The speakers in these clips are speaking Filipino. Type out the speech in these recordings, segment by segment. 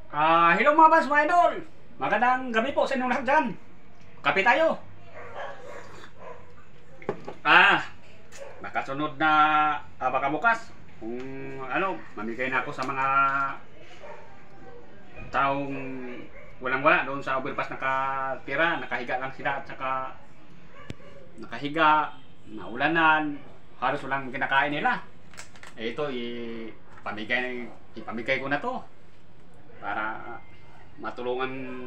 Hello mga boss, mga idol. Magandang gabi po sa inyong lahat dyan. Kape tayo. Ah, baka sunod na, baka bukas. Kung mamigay na ako sa mga taong walang-wala doon sa overpass nakatira. Nakahiga lang sila at saka nakahiga, naulanan, halos walang kinakain nila. Ito, ipamigay ko na to para matulungan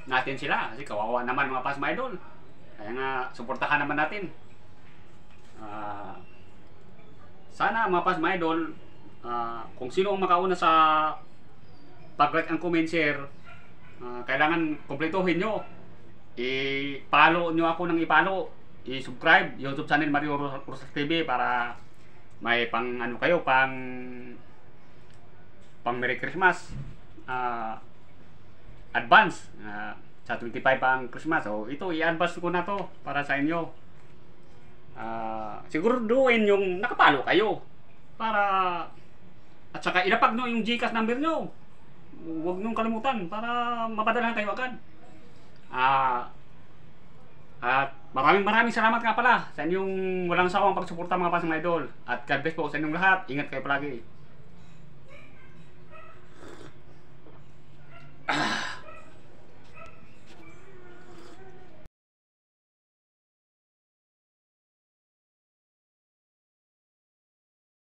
natin sila kasi kawawa naman mga pas mga idol, kaya nga suportahan naman natin. Sana mga pas mga idol, kung sino ang makauna sa pag-like and comment share, kailangan kumpletuhin nyo, i-follow nyo ako ng i-follow, i-subscribe YouTube channel Mario Rosas TV para may pang kayo, pang Merry Christmas, advance, sa 25 pang Christmas. So ito, i-advance ko na to para sa inyo. Siguro doon yung nakapalo kayo para, at saka ilapag nyo yung GCash number nyo, huwag nyo kalimutan para mapadala kayo agad. At maraming salamat nga pala sa inyong walang sawang pagsuporta mga pasang idol, at God bless po sa inyong lahat. Ingat kayo palagi.